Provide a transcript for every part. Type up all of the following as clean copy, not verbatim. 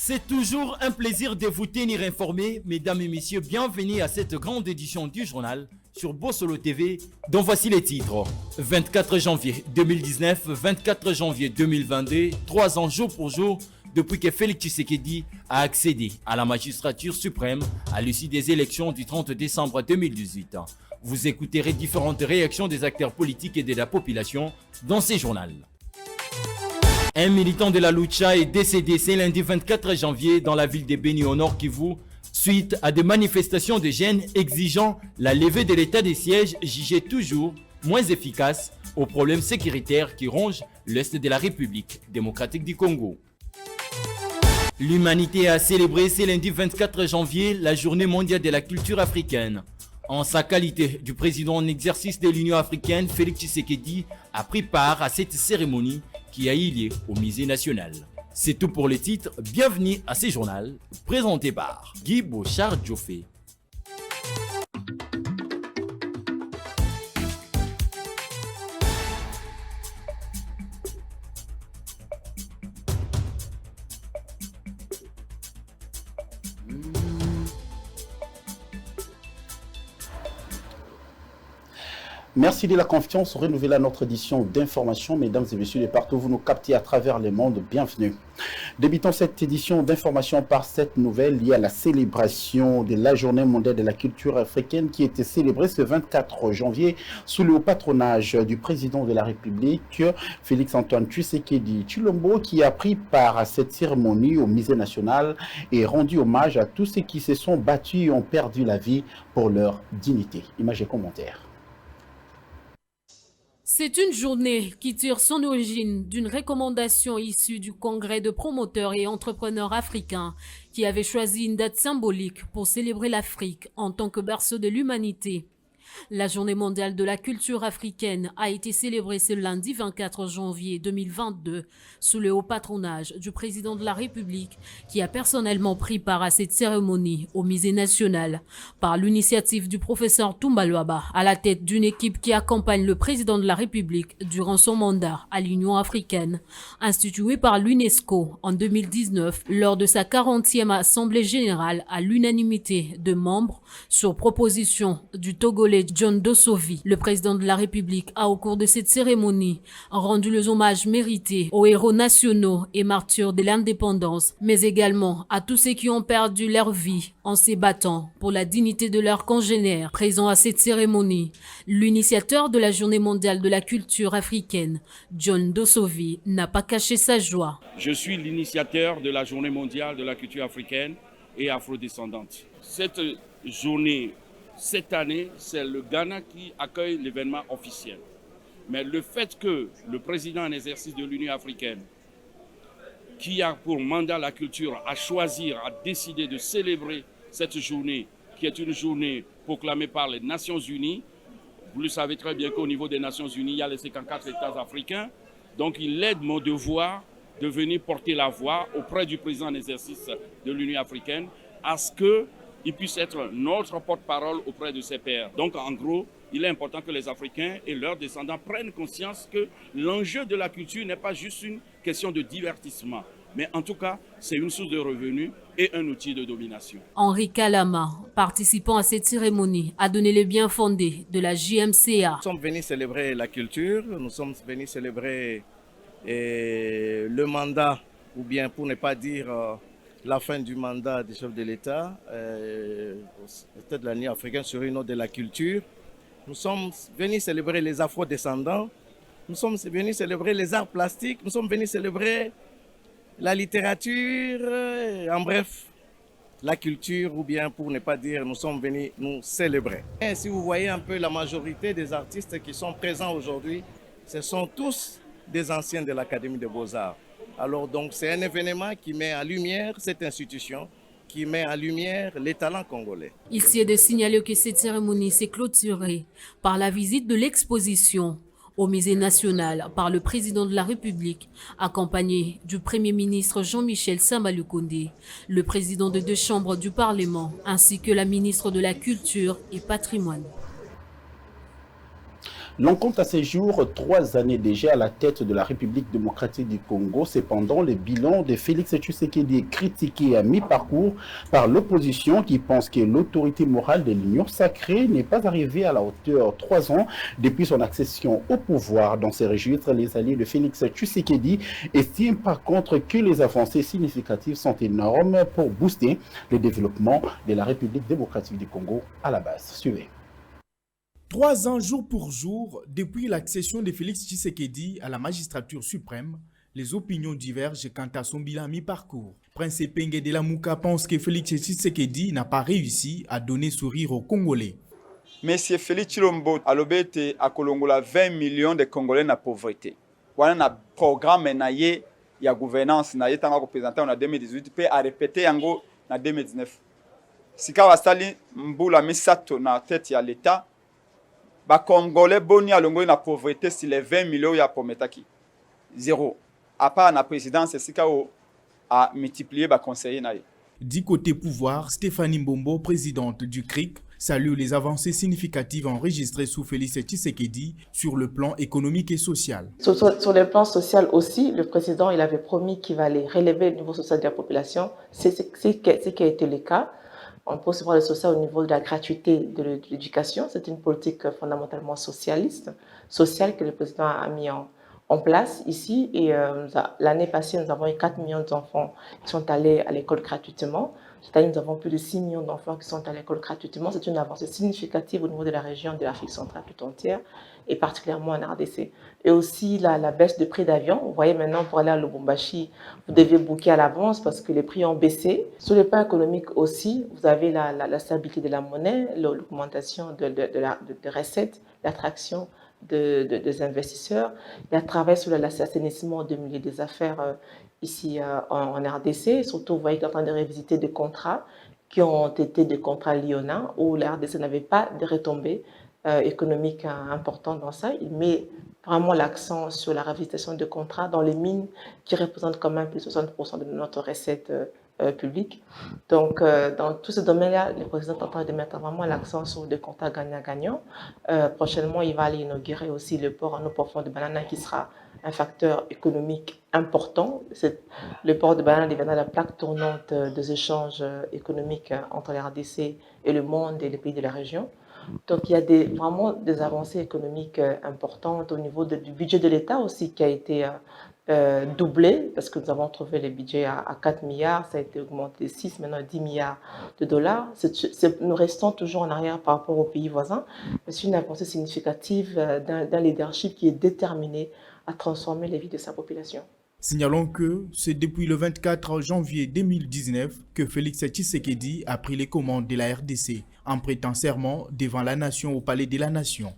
C'est toujours un plaisir de vous tenir informés, mesdames et messieurs. Bienvenue à cette grande édition du journal sur Bossolo TV, dont voici les titres. 24 janvier 2019, 24 janvier 2022, 3 ans jour pour jour depuis que Félix Tshisekedi a accédé à la magistrature suprême à l'issue des élections du 30 décembre 2018. Vous écouterez différentes réactions des acteurs politiques et de la population dans ces journaux. Un militant de la Lucha est décédé ce lundi 24 janvier dans la ville de Beni au nord Kivu suite à des manifestations de jeunes exigeant la levée de l'état des sièges jugé toujours moins efficace aux problèmes sécuritaires qui rongent l'est de la République démocratique du Congo. L'humanité a célébré ce lundi 24 janvier la journée mondiale de la culture africaine. En sa qualité du président en exercice de l'Union africaine, Félix Tshisekedi a pris part à cette cérémonie qui a eu lieu au Musée national. C'est tout pour les titres. Bienvenue à ce journal présenté par Guy Bochard-Djofé. Merci de la confiance renouvelée à notre édition d'information. Mesdames et messieurs, de partout vous nous captez à travers le monde, bienvenue. Débutons cette édition d'information par cette nouvelle liée à la célébration de la Journée mondiale de la culture africaine qui était célébrée ce 24 janvier sous le patronage du président de la République, Félix-Antoine Tshisekedi Tshilombo, qui a pris part à cette cérémonie au Musée national et rendu hommage à tous ceux qui se sont battus et ont perdu la vie pour leur dignité. Images et commentaires. C'est une journée qui tire son origine d'une recommandation issue du Congrès de promoteurs et entrepreneurs africains qui avait choisi une date symbolique pour célébrer l'Afrique en tant que berceau de l'humanité. La Journée mondiale de la culture africaine a été célébrée ce lundi 24 janvier 2022 sous le haut patronage du président de la République qui a personnellement pris part à cette cérémonie au Musée national par l'initiative du professeur Toumba Luaba à la tête d'une équipe qui accompagne le président de la République durant son mandat à l'Union africaine, instituée par l'UNESCO en 2019 lors de sa 40e assemblée générale à l'unanimité de membres sur proposition du Togolais John Dossovi. Le président de la République a au cours de cette cérémonie rendu les hommages mérités aux héros nationaux et martyrs de l'indépendance, mais également à tous ceux qui ont perdu leur vie en se battant pour la dignité de leurs congénères. Présent à cette cérémonie, l'initiateur de la Journée mondiale de la culture africaine, John Dossovi, n'a pas caché sa joie. Je suis l'initiateur de la Journée mondiale de la culture africaine et afrodescendante. Cette journée, cette année, c'est le Ghana qui accueille l'événement officiel. Mais le fait que le président en exercice de l'Union africaine, qui a pour mandat la culture, a choisi, a décidé de célébrer cette journée, qui est une journée proclamée par les Nations Unies. Vous le savez très bien qu'au niveau des Nations Unies, il y a les 54 États africains. Donc il est de mon devoir de venir porter la voix auprès du président en exercice de l'Union africaine à ce qu'il puisse être notre porte-parole auprès de ses pairs. Donc en gros, il est important que les Africains et leurs descendants prennent conscience que l'enjeu de la culture n'est pas juste une question de divertissement, mais en tout cas, c'est une source de revenus et un outil de domination. Henri Kalama, participant à cette cérémonie, a donné le bien fondé de la JMCA. Nous sommes venus célébrer la culture, nous sommes venus célébrer le mandat, ou bien pour ne pas dire la fin du mandat du chef de l'État, peut-être l'année africaine sur une note de la culture. Nous sommes venus célébrer les afro-descendants, nous sommes venus célébrer les arts plastiques, nous sommes venus célébrer la littérature, en bref, la culture, ou bien pour ne pas dire, nous sommes venus nous célébrer. Et si vous voyez un peu la majorité des artistes qui sont présents aujourd'hui, ce sont tous des anciens de l'Académie des Beaux-Arts. Alors donc c'est un événement qui met en lumière cette institution, qui met en lumière les talents congolais. Il s'y est de signaler que cette cérémonie s'est clôturée par la visite de l'exposition au Musée national par le président de la République, accompagné du Premier ministre Jean-Michel Samalukonde, le président de 2 chambres du Parlement, ainsi que la ministre de la Culture et Patrimoine. L'on compte à ces jours 3 années déjà à la tête de la République démocratique du Congo. Cependant, le bilan de Félix Tshisekedi est critiqué à mi-parcours par l'opposition qui pense que l'autorité morale de l'Union sacrée n'est pas arrivée à la hauteur 3 ans depuis son accession au pouvoir. Dans ces registres, les alliés de Félix Tshisekedi estiment par contre que les avancées significatives sont énormes pour booster le développement de la République démocratique du Congo à la base. Suivez. 3 ans jour pour jour depuis l'accession de Félix Tshisekedi à la magistrature suprême, les opinions divergent quant à son bilan mi-parcours. Prince Epenge de la Mouka pense que Félix Tshisekedi n'a pas réussi à donner sourire aux Congolais. Monsieur Félix Chilombo a lobé à Kolongola 20 millions de Congolais na pauvreté. Voilà un programme naïe ya gouvernance naïe tanga représenté en 2018 peut à répéter yango en 2019. Sika wasali mbula misato na tête ya l'État. Ba Congolais boni alongo na pauvreté si les 20 millions ya prometaki. Zéro. À part la présidence, c'est a multiplié ba conseiller naïe. Du côté pouvoir, Stéphanie Mbombo, présidente du CRIC, salue les avancées significatives enregistrées sous Félix Tshisekedi sur le plan économique et social. Sur le plan social aussi, le président il avait promis qu'il va aller relever le niveau social de la population. C'est ce qui a été le cas. On peut aussi voir le social au niveau de la gratuité de l'éducation. C'est une politique fondamentalement socialiste, sociale que le président a mis en place ici. Et l'année passée, nous avons eu 4 millions d'enfants qui sont allés à l'école gratuitement. Cette année, nous avons plus de 6 millions d'enfants qui sont à l'école gratuitement. C'est une avancée significative au niveau de la région de l'Afrique centrale tout entière et particulièrement en RDC. Et aussi la baisse de prix d'avion. Vous voyez maintenant, pour aller à Lubumbashi, vous devez booker à l'avance parce que les prix ont baissé. Sur le plan économique aussi, vous avez la stabilité de la monnaie, l'augmentation de recettes, l'attraction des investisseurs. Il y a un travail sur l'assainissement de milieu des affaires ici en RDC. Surtout, vous voyez qu'il est en train de révisiter des contrats qui ont été des contrats lyonnais où la RDC n'avait pas de retombées économiques importantes dans ça. Il met vraiment l'accent sur la révisitation de contrats dans les mines qui représentent quand même plus de 60% de notre recette publique. Donc, dans tous ces domaines-là, le président est en train de mettre vraiment l'accent sur des contrats gagnant-gagnant. Prochainement, il va aller inaugurer aussi le port en eau profonde de Banana qui sera un facteur économique important. Le port de Banana deviendra la plaque tournante des échanges économiques entre la RDC et le monde et les pays de la région. Donc il y a vraiment des avancées économiques importantes au niveau du budget de l'État aussi qui a été doublé parce que nous avons trouvé le budget à 4 milliards, ça a été augmenté 6, maintenant 10 milliards de dollars. Nous restons toujours en arrière par rapport aux pays voisins, mais c'est une avancée significative d'un leadership qui est déterminé à transformer les vies de sa population. Signalons que c'est depuis le 24 janvier 2019 que Félix Tshisekedi a pris les commandes de la RDC en prêtant serment devant la nation au Palais de la Nation.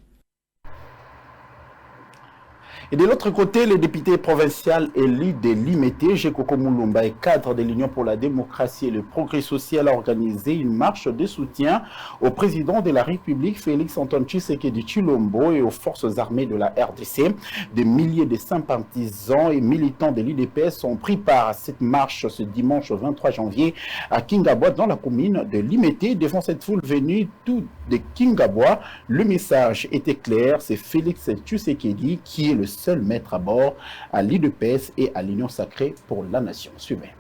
Et de l'autre côté, le député provincial élu de Limete, Jekoko Mulumba, et cadre de l'Union pour la démocratie et le progrès social, a organisé une marche de soutien au président de la République, Félix Antoine Tshisekedi Tshilombo, et aux forces armées de la RDC. Des milliers de sympathisants et militants de l'UDPS ont pris part à cette marche ce dimanche 23 janvier à Kingabwa, dans la commune de Limete. Devant cette foule venue tout de Kingabwa, le message était clair, c'est Félix Tshisekedi qui est le seul maître à bord à l'UDPS et à l'Union sacrée pour la nation. Suivez.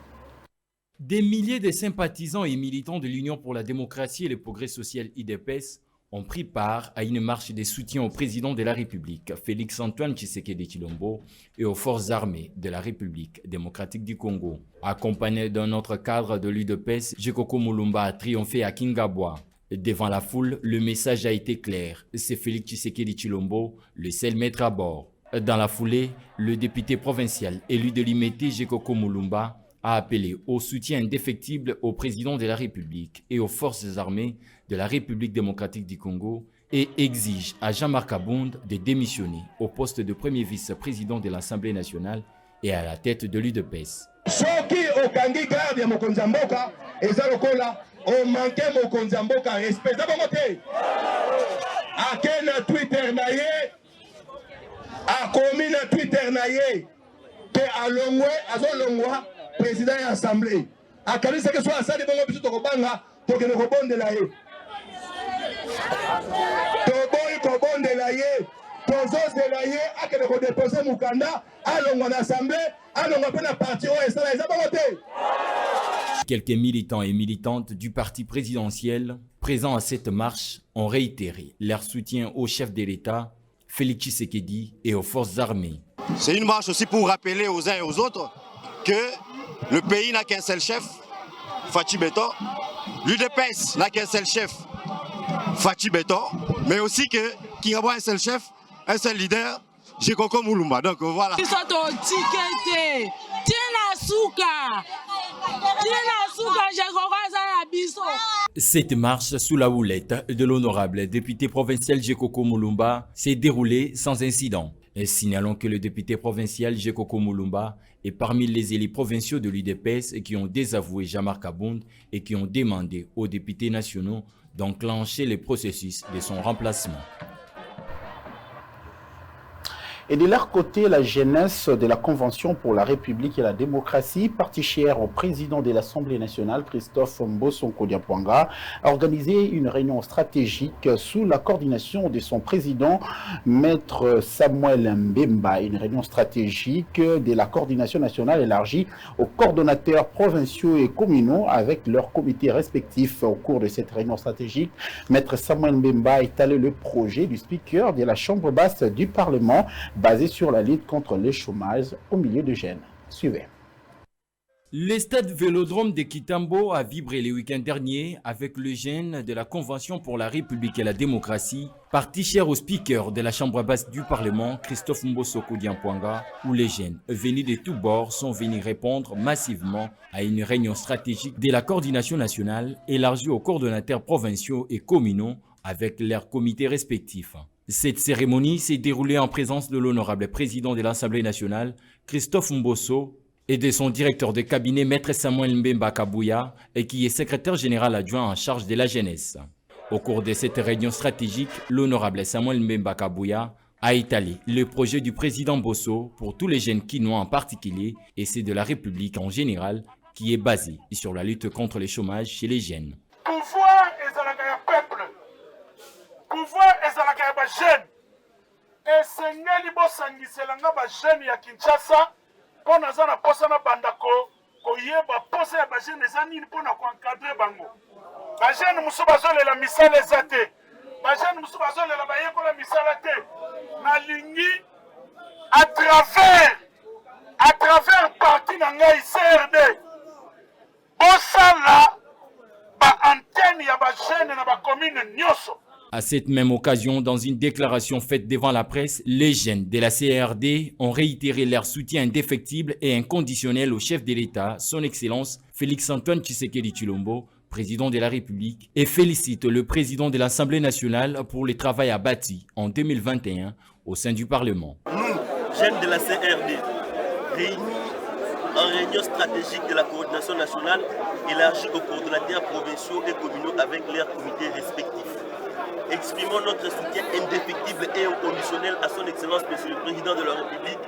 Des milliers de sympathisants et militants de l'Union pour la démocratie et le progrès social UDPS ont pris part à une marche de soutien au président de la République, Félix Antoine Tshisekedi Tshilombo, et aux forces armées de la République démocratique du Congo. Accompagné d'un autre cadre de l'UDPS, Jekoko Mulumba a triomphé à Kingabwa. Devant la foule, le message a été clair. C'est Félix Tshisekedi Tshilombo, le seul maître à bord. Dans la foulée, le député provincial élu de Limete, Jekoko Mulumba, a appelé au soutien indéfectible au président de la République et aux forces armées de la République démocratique du Congo et exige à Jean-Marc Abound de démissionner au poste de premier vice-président de l'Assemblée nationale et à la tête de l'UDPS. Soki okangi garde ya mokonzi ya mboka eza lokola o manke mokonzi ya mboka respect za bongo te akena Twitter na ye akomi na Twitter na ye ke alongwe azolongwa président ya assemblée akanisa ke so asali bongo biso tokobanga tokene kobondela ye toboyi kobondela ye tozozela ye akende kodepose mukanda alongwa na assemblée alongwa mpe na parti oyo esala eza bongo te. Quelques militants et militantes du parti présidentiel présents à cette marche ont réitéré leur soutien au chef de l'État, Félix Tshisekedi, et aux forces armées. C'est une marche aussi pour rappeler aux uns et aux autres que le pays n'a qu'un seul chef, Fachi Beton. L'UDPS n'a qu'un seul chef, Fachi Beton. Mais aussi qu'il y a un seul chef, un seul leader, Jekoko Mulumba. Donc voilà. Cette marche sous la houlette de l'honorable député provincial Jekoko Mulumba s'est déroulée sans incident. Et signalons que le député provincial Jekoko Mulumba est parmi les élus provinciaux de l'UDPS qui ont désavoué Jean-Marc Abound et qui ont demandé aux députés nationaux d'enclencher le processus de son remplacement. Et de leur côté, la jeunesse de la Convention pour la République et la démocratie, parti cher au président de l'Assemblée nationale, Christophe Mbosso-Kodiapwanga, a organisé une réunion stratégique sous la coordination de son président, Maître Samuel Mbemba. Une réunion stratégique de la coordination nationale élargie aux coordonnateurs provinciaux et communaux avec leurs comités respectifs. Au cours de cette réunion stratégique, Maître Samuel Mbemba a étalé le projet du speaker de la Chambre basse du Parlement, basé sur la lutte contre le chômage au milieu de jeunes. Suivez. Le stade Vélodrome de Kitambo a vibré le week-end dernier avec le jeune de la Convention pour la République et la démocratie, parti cher au speaker de la Chambre basse du Parlement, Christophe Mbosso-Kodiapwanga, où les jeunes venus de tous bords sont venus répondre massivement à une réunion stratégique de la coordination nationale élargie aux coordonnateurs provinciaux et communaux avec leurs comités respectifs. Cette cérémonie s'est déroulée en présence de l'honorable président de l'Assemblée nationale, Christophe Mbosso, et de son directeur de cabinet, Maître Samuel Mbemba Kabouya, et qui est secrétaire général adjoint en charge de la jeunesse. Au cours de cette réunion stratégique, l'honorable Samuel Mbemba Kabouya a étalé le projet du président Mbosso pour tous les jeunes kinois en particulier, et c'est de la République en général, qui est basé sur la lutte contre le chômage chez les jeunes. Pouvoir ezalaka ya ba jeune esengeli bosangiselanga ba jeune ya Kinshasa pona za na posa na bandako koyeba posa ya ba jeune eza nini pona ko encadrer bango ba jeune musu bazolela misala eza te ba jeune musu bazolela bayekola misala te na lingi à travers parti na ngai CRD osala ba antenne ya ba jeune na ba commune nyonso. À cette même occasion, dans une déclaration faite devant la presse, les jeunes de la CRD ont réitéré leur soutien indéfectible et inconditionnel au chef de l'État, son Excellence Félix-Antoine Tshisekedi Tshilombo, président de la République, et félicite le président de l'Assemblée nationale pour le travail abattu en 2021 au sein du Parlement. Nous, jeunes de la CRD, réunis en réunion stratégique de la coordination nationale élargie aux coordonnateurs provinciaux et communaux avec leurs comités respectifs. Exprimons notre soutien indéfectible et inconditionnel à son Excellence Monsieur le Président de la République,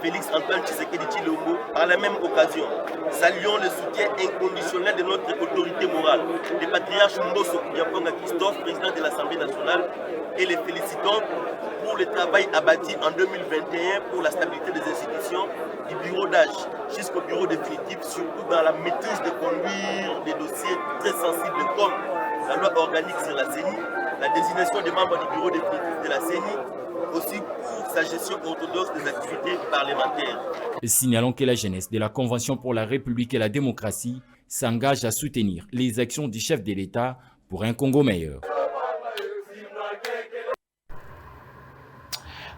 Félix-Antoine Tshisekedi Tshilombo. Par la même occasion, saluons le soutien inconditionnel de notre autorité morale, le patriarche Mbosso-Kodiapwanga Christophe, président de l'Assemblée nationale, et les félicitons pour le travail abattu en 2021 pour la stabilité des institutions, du bureau d'âge jusqu'au bureau définitif, surtout dans la maîtrise de conduire des dossiers très sensibles comme la loi organique sur la CENI, la désignation des membres du bureau définitif de la CENI, aussi pour sa gestion orthodoxe des activités parlementaires. Signalons que la jeunesse de la Convention pour la République et la démocratie s'engage à soutenir les actions du chef de l'État pour un Congo meilleur.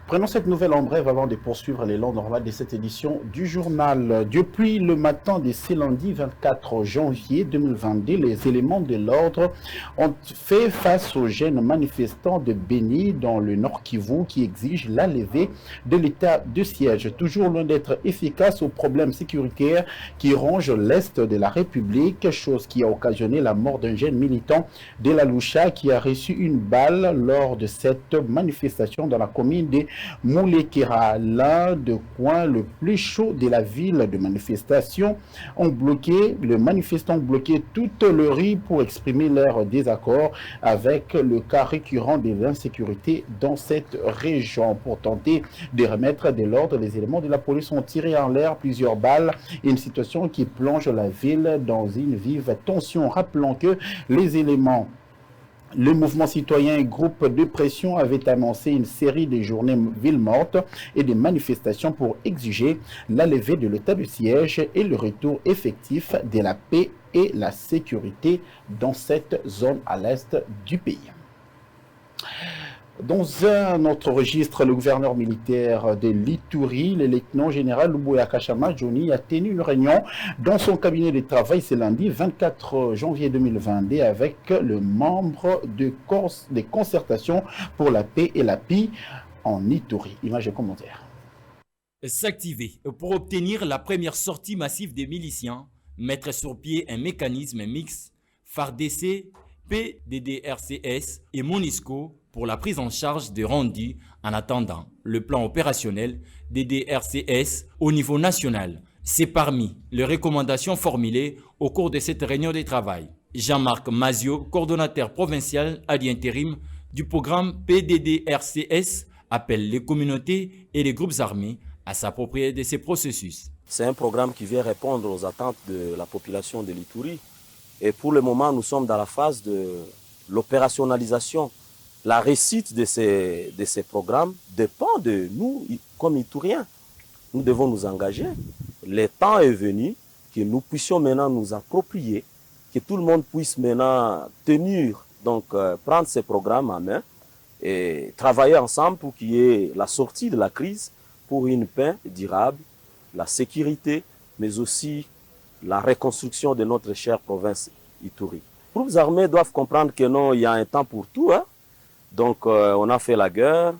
Prenons cette nouvelle en bref avant de poursuivre l'élan normal de cette édition du journal. Depuis le matin de ce lundi 24 janvier 2022, les éléments de l'ordre ont fait face aux jeunes manifestants de Béni dans le Nord Kivu qui exigent la levée de l'état de siège. Toujours loin d'être efficace aux problèmes sécuritaires qui rongent l'Est de la République, chose qui a occasionné la mort d'un jeune militant de la Loucha qui a reçu une balle lors de cette manifestation dans la commune de Moulekera, l'un des coins le plus chaud de la ville. De manifestations les manifestants ont bloqué toute le rue pour exprimer leur désaccord avec le cas récurrent de l'insécurité dans cette région. Pour tenter de remettre de l'ordre, les éléments de la police ont tiré en l'air plusieurs balles, une situation qui plonge la ville dans une vive tension. Rappelons que le mouvement citoyen et groupe de pression avait annoncé une série de journées ville mortes et des manifestations pour exiger la levée de l'état de siège et le retour effectif de la paix et la sécurité dans cette zone à l'est du pays. Dans un autre registre, le gouverneur militaire de l'Ituri, le lieutenant-général Luboya Kashama Johnny, a tenu une réunion dans son cabinet de travail ce lundi 24 janvier 2022 avec le membre des concertations pour la paix et la paix en Ituri. Images et commentaires. S'activer pour obtenir la première sortie massive des miliciens, mettre sur pied un mécanisme mixte, FARDC, PDDRCS et MONUSCO pour la prise en charge des rendus en attendant le plan opérationnel des DRCS au niveau national. C'est parmi les recommandations formulées au cours de cette réunion de travail. Jean-Marc Mazio, coordonnateur provincial à l'intérim du programme PDDRCS, appelle les communautés et les groupes armés à s'approprier de ces processus. C'est un programme qui vient répondre aux attentes de la population de l'Ituri. Et pour le moment, nous sommes dans la phase de l'opérationnalisation. La réussite de ces programmes dépend de nous, comme Ituriens. Nous devons nous engager. Le temps est venu que nous puissions maintenant nous approprier, que tout le monde puisse maintenant prendre ces programmes en main et travailler ensemble pour qu'il y ait la sortie de la crise pour une paix durable, la sécurité, mais aussi la reconstruction de notre chère province Ituri. Les groupes armés doivent comprendre que non, il y a un temps pour tout. Donc on a fait la guerre,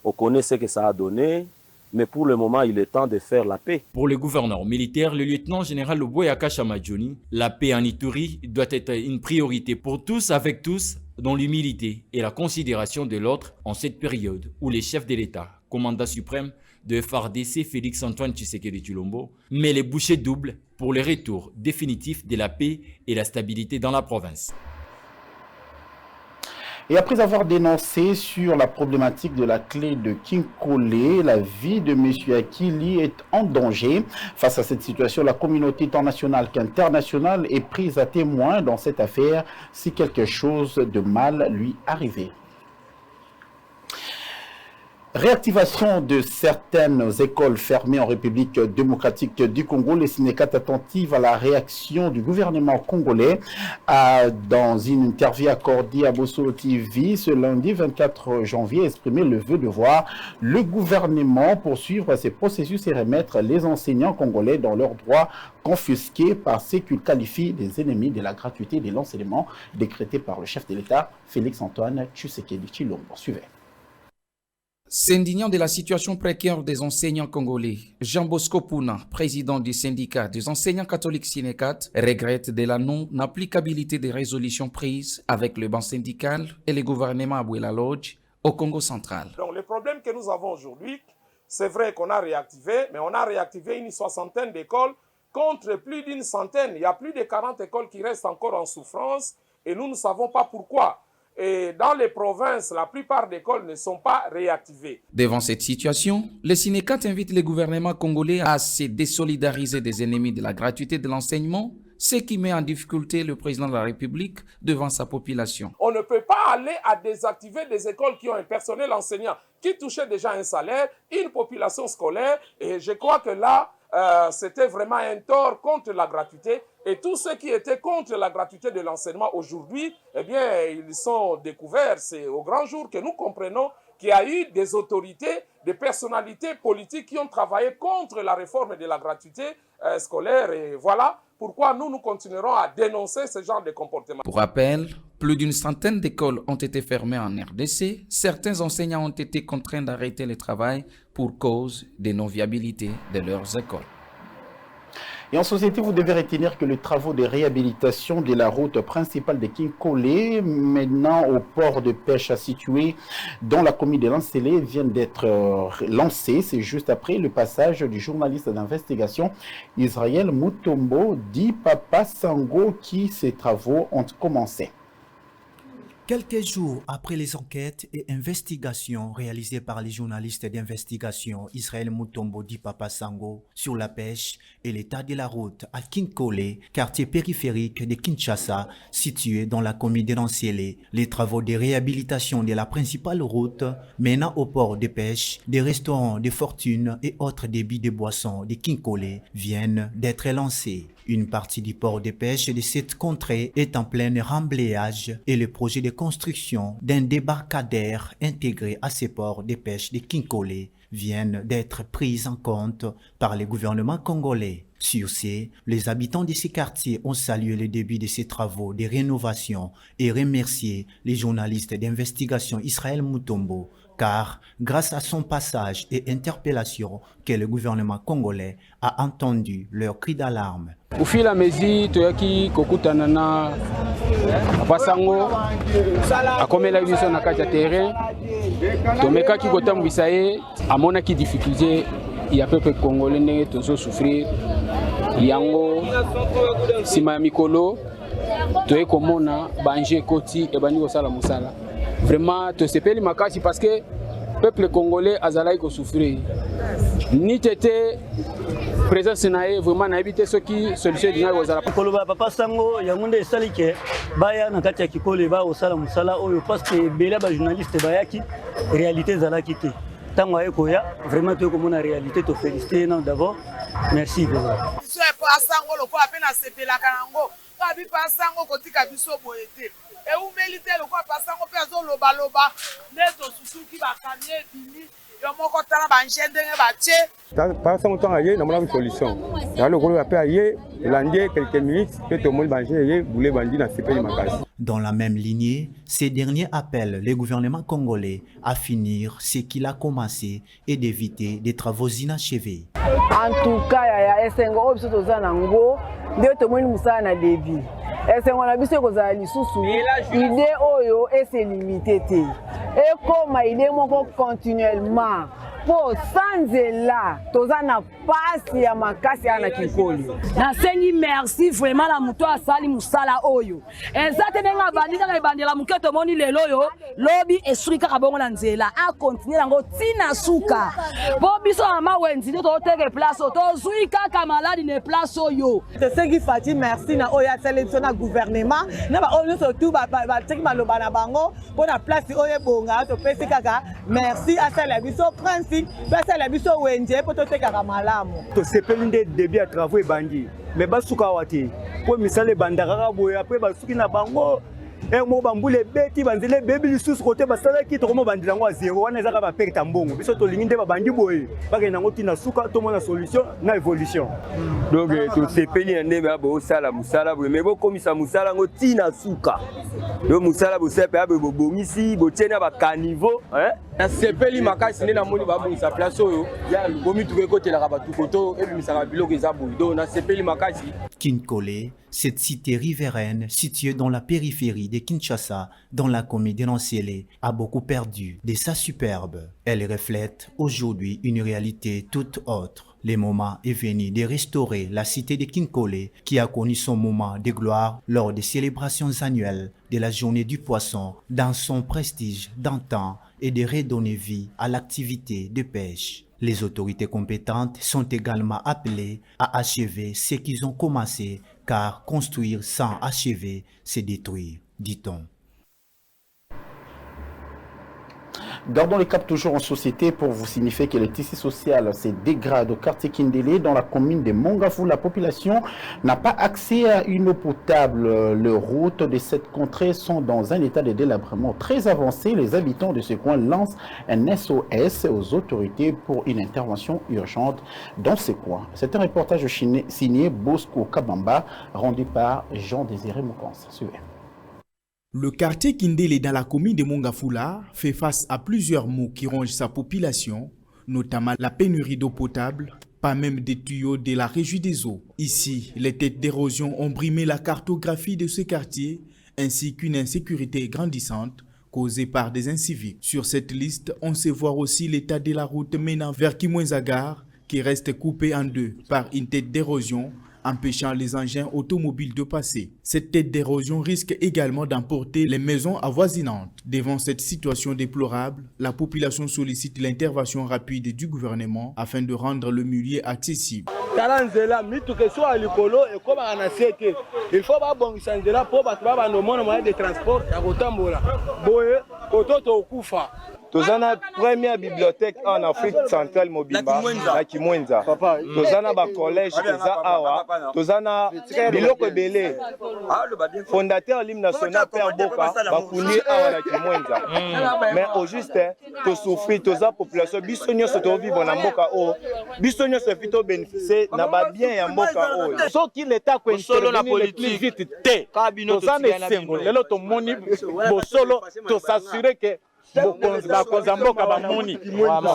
on connaît ce que ça a donné, mais pour le moment, il est temps de faire la paix. Pour le gouverneur militaire, le lieutenant-général Luboya Kashama Johnny, la paix en Ituri doit être une priorité pour tous avec tous, dans l'humilité et la considération de l'autre en cette période où les chefs de l'État, commandant suprême de FARDC Félix-Antoine Tshisekedi Tshilombo, met les bouchées doubles pour le retour définitif de la paix et la stabilité dans la province. Et après avoir dénoncé sur la problématique de la clé de Kinkole, la vie de M. Akili est en danger. Face à cette situation, la communauté tant nationale qu'internationale est prise à témoin dans cette affaire si quelque chose de mal lui arrivait. Réactivation de certaines écoles fermées en République démocratique du Congo. Les syndicats attentifs à la réaction du gouvernement congolais dans une interview accordée à Bossolo TV ce lundi 24 janvier, exprimé le vœu de voir le gouvernement poursuivre ces processus et remettre les enseignants congolais dans leurs droits confisqués par ceux qu'ils qualifient des ennemis de la gratuité de l'enseignement décrété par le chef de l'État, Félix-Antoine Tshisekedi Tshilombo. Suivez. S'indignant de la situation précaire des enseignants congolais, Jean Bosco Pouna, président du syndicat des enseignants catholiques Sinecat, regrette de la non-applicabilité des résolutions prises avec le banc syndical et le gouvernement Abuela Lodge au Congo central. Donc le problème que nous avons aujourd'hui, c'est vrai qu'on a réactivé, mais on a réactivé une soixantaine d'écoles contre plus d'une centaine. Il y a plus de 40 écoles qui restent encore en souffrance et nous ne savons pas pourquoi. Et dans les provinces, la plupart des écoles ne sont pas réactivées. Devant cette situation, le Sinecat invite le gouvernement congolais à se désolidariser des ennemis de la gratuité de l'enseignement, ce qui met en difficulté le président de la République devant sa population. On ne peut pas aller à désactiver des écoles qui ont un personnel enseignant qui touchait déjà un salaire, une population scolaire, et je crois que là, c'était vraiment un tort contre la gratuité. Et tous ceux qui étaient contre la gratuité de l'enseignement aujourd'hui, eh bien, ils sont découverts. C'est au grand jour que nous comprenons qu'il y a eu des autorités, des personnalités politiques qui ont travaillé contre la réforme de la gratuité scolaire. Et voilà pourquoi nous continuerons à dénoncer ce genre de comportement. Pour rappel, plus d'une centaine d'écoles ont été fermées en RDC. Certains enseignants ont été contraints d'arrêter le travail pour cause de non-viabilité de leurs écoles. Et en société, vous devez retenir que les travaux de réhabilitation de la route principale de Kinkole, maintenant au port de pêche situé dans la commune de Lancelé, viennent d'être lancés. C'est juste après le passage du journaliste d'investigation Israël Mutombo, dit Papa Sango, qui ces travaux ont commencé. Quelques jours après les enquêtes et investigations réalisées par les journalistes d'investigation Israël Mutombo dit Papa Sango sur la pêche et l'état de la route à Kinkole, quartier périphérique de Kinshasa, situé dans la commune de Lancelé, les travaux de réhabilitation de la principale route menant au port de pêche, des restaurants de fortune et autres débits de boissons de Kinkole viennent d'être lancés. Une partie du port de pêche de cette contrée est en plein remblayage et le projet de construction d'un débarcadère intégré à ces ports de pêche de Kinkole viennent d'être pris en compte par le gouvernement congolais. Sur ce, les habitants de ces quartiers ont salué le début de ces travaux de rénovation et remercié les journalistes d'investigation Israël Mutombo, car grâce à son passage et interpellation que le gouvernement congolais a entendu leur cri d'alarme. Au fil et à mesure, toyaki kokutana na Papa Sango akomela biso na kati ya terrain tomekaki kotambwisa ye amonaki difficulté ya peuple congolais ndenge tozo souffrir yango sima ya mikolo toye komona banje koti ebandi kosala mosala vraiment tosepeli makasi parce que peuple congolais azalaki kosouffrir ni tete présence nae vraiment na habité ce qui solution dina kozala koloba Papa Sango yango nde esalike baya na kati ya Kikole ba osala musala oyo parce que bela ba journaliste bayaki réalité zalaki te tango ayekoya vraiment to komona réalité to féliciter non d'abord merci beaucoup so Papa Sango loko apena sepelaka nango kabi Papa Sango kotika biso boyete e umeli te loko Papa Sango pe azo loba loba neto susuki ba kamie bini yo moko tala ba njendenge ba tie Papa Sango tanga ye na mona solution ya le golo apé aye landie quelques minutes que tout le monde banje ye boule bandi na sepeli makasi. Dans la même lignée, ces derniers appellent le gouvernement congolais à finir ce qu'il a commencé et d'éviter des travaux inachevés. En tout cas, il y a Esengo obiso tozana ngo nde tomoni musala na devi. Esengo na biso kozala lisusu idée oyo ese limité te. Et comme idée moko continuellement pour sanzela tozana pasi ya makasi ana Kinkole. Na sengi merci vraiment la muto asali musala oyo. Ezate nenga bandika ka bandela muketo moni lelo yo lobi esrika ka bongo na nzela a continuer ngo tina suka. Bo biso ama wenzi to teke place to zuika ka maladi ne place oyo. C'est sengi fati merci na oya sélection na gouvernement na ba oyo surtout ba teki maloba na bango pour na place oyo bonga to pesi kaka merci à celle biso prince pesa la biso wenje poto tekaka malamu to sepeli nde début à travaux et bandi mais basuka wati po misale bandaka boya après basuki na bango et mo bambule beti banzele bebi sous côté basala ki to komo bandilango à zéro wana ezaka ba perte mbongo biso to lingi nde ba bandi boye baka nango tina suka to mona solution na évolution donc to sepeli nde ba bo sala musala boye mais bo komisa musala ngo tina suka do musala bo sepe abe bo bongisi bo tiena ba caniveau hein na sepeli makasi nde na moni ba bo sa place oyo ya bomi tuke côté la rabatu koto et misaka biloko za boye do na sepeli makasi Kinkole, cette cité riveraine située dans la périphérie de Kinshasa, dans la commune de Lancelé, a beaucoup perdu de sa superbe. Elle reflète aujourd'hui une réalité toute autre. Le moment est venu de restaurer la cité de Kinkole qui a connu son moment de gloire lors des célébrations annuelles de la journée du poisson dans son prestige d'antan et de redonner vie à l'activité de pêche. Les autorités compétentes sont également appelées à achever ce qu'ils ont commencé, car construire sans achever, c'est détruire, dit-on. Gardons les caps toujours en société pour vous signifier que le tissu social se dégrade au quartier Kindélé dans la commune de Mongafou. La population n'a pas accès à une eau potable. Les routes de cette contrée sont dans un état de délabrement très avancé. Les habitants de ce coin lancent un SOS aux autorités pour une intervention urgente dans ce coin. C'est un reportage signé Bosco Kabamba rendu par Jean-Désiré Moukans. Suivez. Le quartier Kindélé dans la commune de Mongafula fait face à plusieurs maux qui rongent sa population, notamment la pénurie d'eau potable, pas même des tuyaux de la régie des eaux. Ici, les têtes d'érosion ont brimé la cartographie de ce quartier, ainsi qu'une insécurité grandissante causée par des incivils. Sur cette liste, on sait voir aussi l'état de la route menant vers Kimwenzagar, qui reste coupée en deux par une tête d'érosion, empêchant les engins automobiles de passer. Cette tête d'érosion risque également d'emporter les maisons avoisinantes. Devant cette situation déplorable, la population sollicite l'intervention rapide du gouvernement afin de rendre le milieu accessible. Il faut babongisa nzela po bato baba no mona moyen de transport ya kotambola boye kototo okufa. Tozana première bibliothèque en Afrique centrale mobimba na Kimwenza. Tozana ba collège eza awa. Tozana biloko belé. Fondateur l'hymne national Père Boka bakuni awa na Kimwenza. Mais au juste to souffrir toza population biso nyonso to vivre na mboka o. Biso nyonso fito bénéficier na ba bien ya mboka o. Soki l'état ko solo na politique vite te. Tozana esengo lelo to moni bo solo to s'assurer que bakozamboka bamoni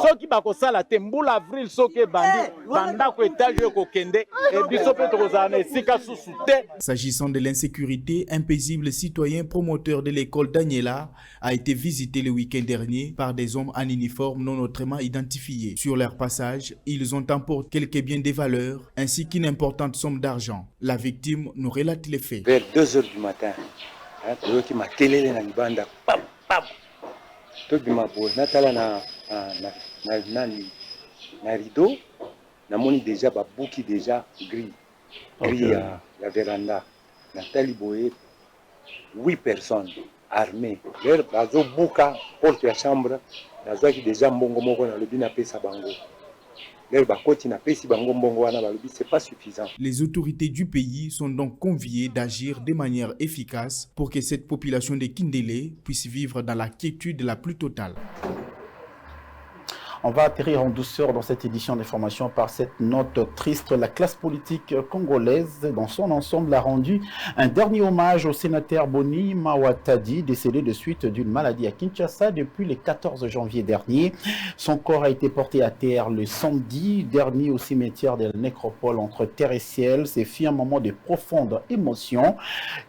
soki bakosala te mbula avril soki ebandi bandako etage ekokende biso mpe tokozala na esika susu te. S'agissant de l'insécurité, un paisible citoyen promoteur de l'école Daniela a été visité le week-end dernier par des hommes en uniforme non autrement identifiés. Sur leur passage, ils ont emporté quelques biens de valeur ainsi qu'une importante somme d'argent. La victime nous relate les faits. Vers 2 h du matin, qui m'a télé na libanda pam pam. Tobima bo natala na rideau namoni déjà babuki déjà gris ya véranda natali boye 8 personnes armées leur bazo buka porte ya chambre nazaki déjà mbongo moko na lobi na pesa bango. C'est pas suffisant. Les autorités du pays sont donc conviées d'agir de manière efficace pour que cette population de Kindélé puisse vivre dans la quiétude la plus totale. On va atterrir en douceur dans cette édition d'information par cette note triste. La classe politique congolaise dans son ensemble a rendu un dernier hommage au sénateur Boni Mawatadi, décédé de suite d'une maladie à Kinshasa depuis le 14 janvier dernier. Son corps a été porté à terre le samedi dernier au cimetière de la nécropole entre terre et ciel. C'est fut un moment de profonde émotion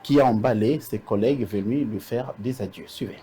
qui a emballé ses collègues venus lui faire des adieux. Suivez.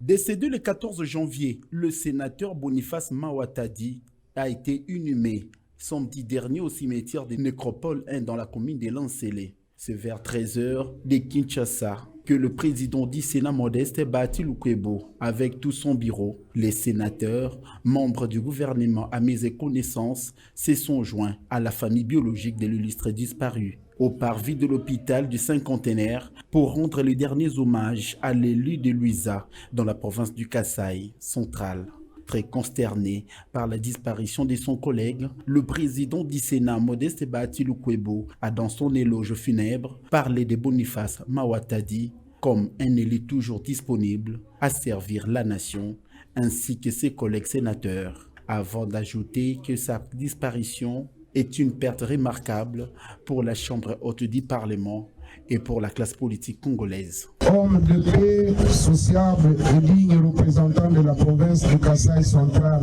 Décédé le 14 janvier, le sénateur Boniface Mawatadi a été inhumé samedi dernier au cimetière de Nécropole 1 dans la commune de Lansele. C'est vers 13 h de Kinshasa que le président du Sénat Modeste Bahati Lukwebo, avec tout son bureau, les sénateurs, membres du gouvernement amis et connaissances, se sont joints à la famille biologique de l'illustre disparu au parvis de l'hôpital du Cinquantenaire pour rendre les derniers hommages à l'élu de Luisa dans la province du Kasaï central. Très consterné par la disparition de son collègue, le président du Sénat Modeste Bahati Lukwebo a dans son éloge funèbre parlé de Boniface Mawatadi comme un élu toujours disponible à servir la nation ainsi que ses collègues sénateurs, avant d'ajouter que sa disparition est une perte remarquable pour la Chambre haute du Parlement et pour la classe politique congolaise. Homme de paix, sociable et digne représentant de la province du Kasaï central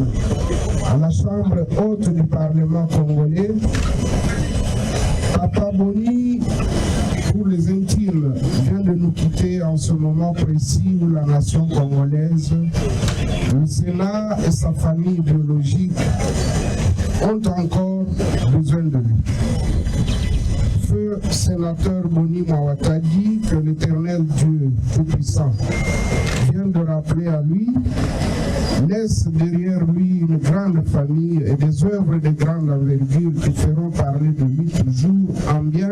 à la Chambre haute du Parlement congolais, Papa Boni, pour les intimes, vient de nous quitter en ce moment précis où la nation congolaise, le Sénat et sa famille biologique ont encore besoin de lui. Feu sénateur Boni Mawatadi, que l'éternel Dieu Tout-Puissant vient de rappeler à lui, laisse derrière lui une grande famille et des œuvres de grande envergure qui feront parler de lui toujours en bien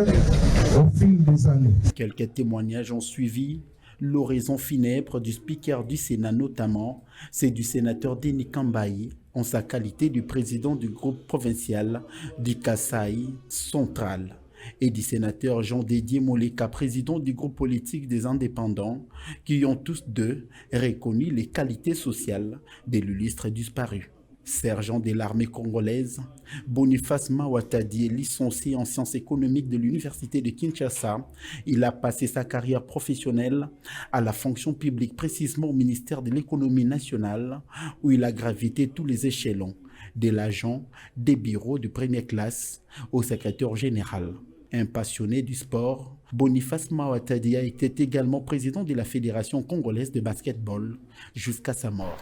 au fil des années. Quelques témoignages ont suivi. L'oraison funèbre du speaker du Sénat notamment, c'est du sénateur Denis Kambayi, en sa qualité de président du groupe provincial du Kasaï central, et du sénateur Jean-Dédier Moleka, président du groupe politique des indépendants, qui ont tous deux reconnu les qualités sociales de l'illustre disparu. Sergent de l'armée congolaise, Boniface Mawatadi est licencié en sciences économiques de l'université de Kinshasa. Il a passé sa carrière professionnelle à la fonction publique, précisément au ministère de l'économie nationale, où il a gravité tous les échelons de l'agent des bureaux de première classe au secrétaire général. Un passionné du sport, Boniface Mawatadi a été également président de la Fédération congolaise de basketball jusqu'à sa mort.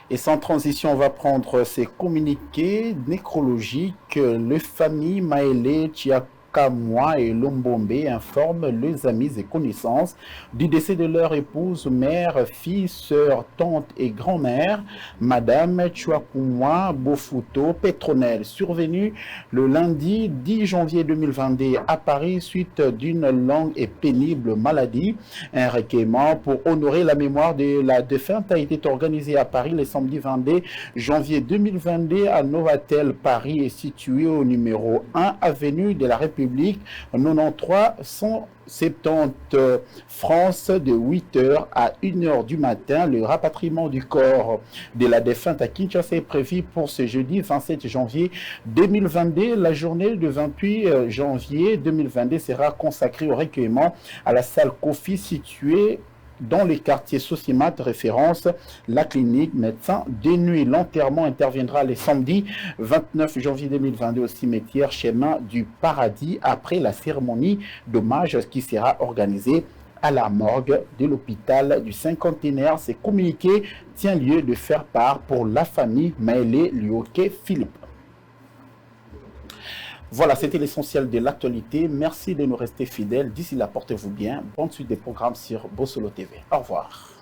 Et sans transition, on va prendre ces communiqués nécrologiques. Les familles Maëlé, Kamwa et Lombombe informent les amis et connaissances du décès de leur épouse, mère, fille, sœur, tante et grand-mère, Madame Chouakoumwa Bofuto Petronel, survenue le lundi 10 janvier 2022 à Paris suite d'une longue et pénible maladie. Un recueillement pour honorer la mémoire de la défunte a été organisé à Paris le samedi 22 janvier 2022 à Novatel. Paris est situé au numéro 1 avenue de la République 93 170 France de 8h à 1h du matin. Le rapatriement du corps de la défunte à Kinshasa est prévu pour ce jeudi 27 janvier 2022. La journée du 28 janvier 2022 sera consacrée au recueillement à la salle Kofi située dans les quartiers Sosimat, référence la clinique médecin de nuit. L'enterrement interviendra le samedi 29 janvier 2022 au cimetière Chemin du Paradis après la cérémonie d'hommage qui sera organisée à la morgue de l'hôpital du Cinquantenaire. Ce communiqué tient lieu de faire part pour la famille Maëlé Lioke Philippe. Voilà, c'était l'essentiel de l'actualité. Merci de nous rester fidèles. D'ici là, portez-vous bien. Bonne suite des programmes sur Bossolo TV. Au revoir.